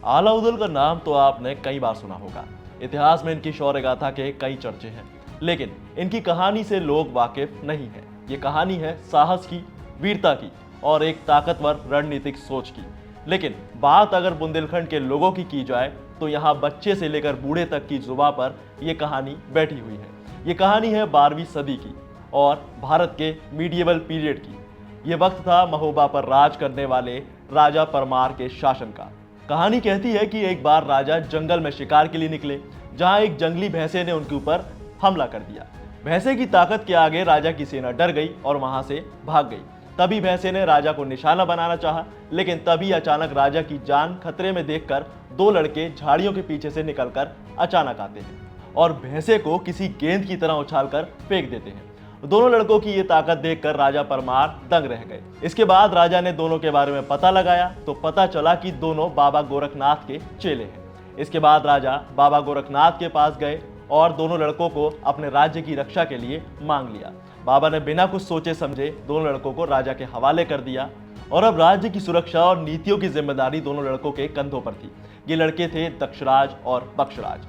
आला उदल का नाम तो आपने कई बार सुना होगा। इतिहास में इनकी शौर्य गाथा के कई चर्चे हैं, लेकिन इनकी कहानी से लोग वाकिफ नहीं हैं। ये कहानी है साहस की, वीरता की और एक ताकतवर रणनीतिक सोच की। लेकिन बात अगर बुंदेलखंड के लोगों की जाए तो यहाँ बच्चे से लेकर बूढ़े तक की जुबां पर यह कहानी बैठी हुई है। ये कहानी है 12वीं सदी की और भारत के मीडिएवल पीरियड की। ये वक्त था महोबा पर राज करने वाले राजा परमार के शासन का। कहानी कहती है कि एक बार राजा जंगल में शिकार के लिए निकले, जहां एक जंगली भैंसे ने उनके ऊपर हमला कर दिया। भैंसे की ताकत के आगे राजा की सेना डर गई और वहां से भाग गई। तभी भैंसे ने राजा को निशाना बनाना चाहा, लेकिन तभी अचानक राजा की जान खतरे में देखकर दो लड़के झाड़ियों के पीछे से निकलकर अचानक आते हैं और भैंसे को किसी गेंद की तरह उछालकर फेंक देते हैं। दोनों लड़कों की ये ताकत देखकर राजा परमार दंग रह गए। इसके बाद राजा ने दोनों के बारे में पता लगाया तो पता चला कि दोनों बाबा गोरखनाथ के चेले हैं। इसके बाद राजा बाबा गोरखनाथ के पास गए और दोनों लड़कों को अपने राज्य की रक्षा के लिए मांग लिया। बाबा ने बिना कुछ सोचे समझे दोनों लड़कों को राजा के हवाले कर दिया और अब राज्य की सुरक्षा और नीतियों की जिम्मेदारी दोनों लड़कों के कंधों पर थी। ये लड़के थे दक्षराज और बक्षराज।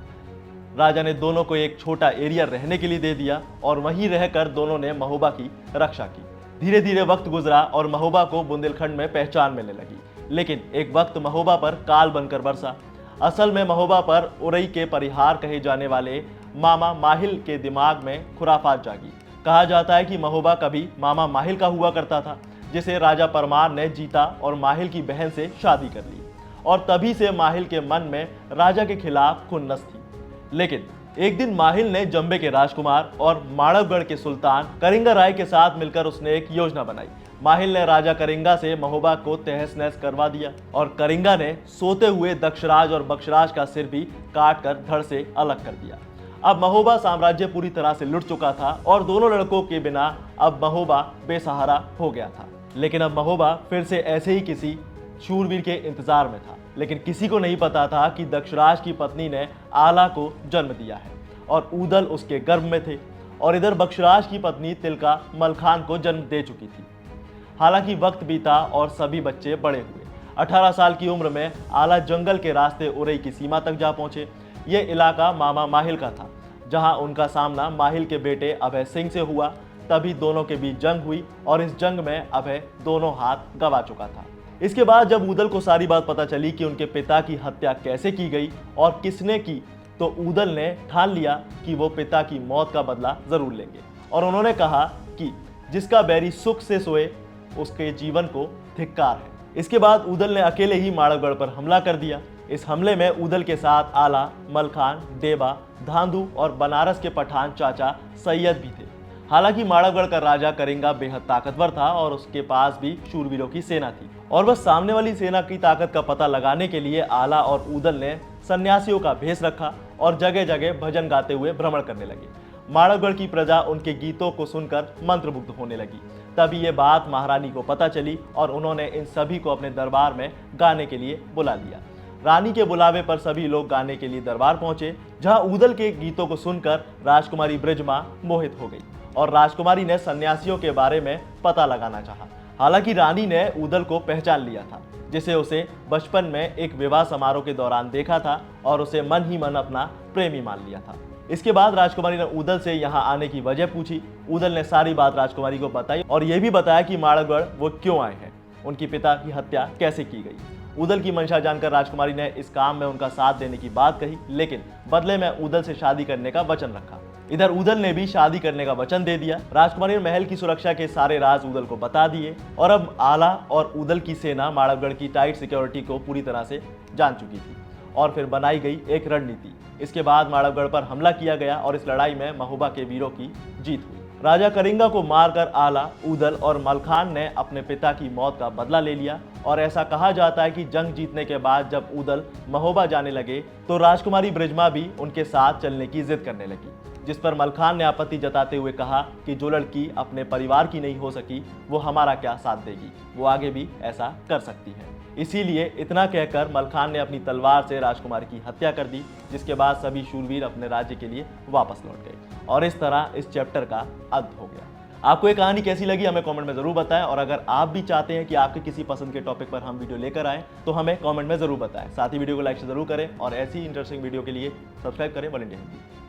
राजा ने दोनों को एक छोटा एरिया रहने के लिए दे दिया और वहीं रहकर दोनों ने महोबा की रक्षा की। धीरे धीरे वक्त गुजरा और महोबा को बुंदेलखंड में पहचान मिलने लगी। लेकिन एक वक्त महोबा पर काल बनकर बरसा। असल में महोबा पर उरई के परिहार कहे जाने वाले मामा माहिल के दिमाग में खुराफात जागी। कहा जाता है कि महोबा कभी मामा माहिल का हुआ करता था, जिसे राजा परमार ने जीता और माहिल की बहन से शादी कर ली और तभी से माहिल के मन में राजा के खिलाफ खुन्नस थी। लेकिन एक दिन माहिल ने जंबे के राजकुमार और माड़वगढ़ के सुल्तान करिंगा राय के साथ मिलकर उसने एक योजना बनाई। माहिल ने राजा करिंगा से महोबा को तहस नहस करवा दिया और करिंगा ने सोते हुए दक्षराज और बक्षराज का सिर भी काट कर धड़ से अलग कर दिया। अब महोबा साम्राज्य पूरी तरह से लुट चुका था और दोनों लड़कों के बिना अब महोबा बेसहारा हो गया था। लेकिन अब महोबा फिर से ऐसे ही किसी शूरवीर के इंतजार में था। लेकिन किसी को नहीं पता था कि दक्षराज की पत्नी ने आला को जन्म दिया है और ऊदल उसके गर्भ में थे और इधर बक्षराज की पत्नी तिलका मलखान को जन्म दे चुकी थी। हालांकि वक्त बीता और सभी बच्चे बड़े हुए। 18 साल की उम्र में आला जंगल के रास्ते उरई की सीमा तक जा पहुंचे। यह इलाका मामा माहिल का था, जहां उनका सामना माहिल के बेटे अभय सिंह से हुआ। तभी दोनों के बीच जंग हुई और इस जंग में अभय दोनों हाथ गंवा चुका था। इसके बाद जब ऊदल को सारी बात पता चली कि उनके पिता की हत्या कैसे की गई और किसने की, तो ऊदल ने ठान लिया कि वो पिता की मौत का बदला जरूर लेंगे और उन्होंने कहा कि जिसका बैरी सुख से सोए उसके जीवन को धिक्कार है। इसके बाद ऊदल ने अकेले ही माड़वगढ़ पर हमला कर दिया। इस हमले में ऊदल के साथ आला, मलखान, देवा, धांधु और बनारस के पठान चाचा सैयद भी थे। हालांकि माड़वगढ़ का राजा करिंगा बेहद ताकतवर था और उसके पास भी शूरवीरों की सेना थी और बस सामने वाली सेना की ताकत का पता लगाने के लिए आला और ऊदल ने सन्यासियों का भेष रखा और जगह जगह भजन गाते हुए भ्रमण करने लगे। माड़वगढ़ की प्रजा उनके गीतों को सुनकर मंत्रमुग्ध होने लगी। तभी ये बात महारानी को पता चली और उन्होंने इन सभी को अपने दरबार में गाने के लिए बुला लिया। रानी के बुलावे पर सभी लोग गाने के लिए दरबार पहुंचे, जहां ऊदल के गीतों को सुनकर राजकुमारी बृजमा मोहित हो गई और राजकुमारी ने सन्यासियों के बारे में पता लगाना चाहा। हालांकि रानी ने ऊदल को पहचान लिया था, जिसे उसे बचपन में एक विवाह समारोह के दौरान देखा था और उसे मन ही मन अपना प्रेमी मान लिया था। इसके बाद राजकुमारी ने ऊदल से यहाँ आने की वजह पूछी। ऊदल ने सारी बात राजकुमारी को बताई और यह भी बताया कि माड़वगढ़ वो क्यों आए हैं, उनकी पिता की हत्या कैसे की गई। ऊदल की मंशा जानकर राजकुमारी ने इस काम में उनका साथ देने की बात कही, लेकिन बदले में ऊदल से शादी करने का वचन रखा। इधर ऊदल ने भी शादी करने का वचन दे दिया। राजकुमारी ने महल की सुरक्षा के सारे राज ऊदल को बता दिए और अब आला और ऊदल की सेना माड़वगढ़ की टाइट सिक्योरिटी को पूरी तरह से जान चुकी थी और फिर बनाई गई एक रणनीति। इसके बाद माड़वगढ़ पर हमला किया गया और इस लड़ाई में महोबा के वीरों की जीत हुई। राजा करिंगा को मारकर आला, ऊदल और मलखान ने अपने पिता की मौत का बदला ले लिया और ऐसा कहा जाता है कि जंग जीतने के बाद जब ऊदल महोबा जाने लगे तो राजकुमारी बृजमा भी उनके साथ चलने की जिद करने लगी, जिस पर मलखान ने आपत्ति जताते हुए कहा कि जो लड़की अपने परिवार की नहीं हो सकी वो हमारा क्या साथ देगी, वो आगे भी ऐसा कर सकती है। इसीलिए इतना कहकर मलखान ने अपनी तलवार से राजकुमारी की हत्या कर दी, जिसके बाद सभी शूरवीर अपने राज्य के लिए वापस लौट गए और इस तरह इस चैप्टर का अंत हो गया। आपको ये कहानी कैसी लगी हमें कमेंट में जरूर बताएं, और अगर आप भी चाहते हैं कि आपके किसी पसंद के टॉपिक पर हम वीडियो लेकर आएं तो हमें कमेंट में जरूर बताएं। साथ ही वीडियो को लाइक से जरूर करें और ऐसी इंटरेस्टिंग वीडियो के लिए सब्सक्राइब करें वर्ल्ड इंडिया हिंदी।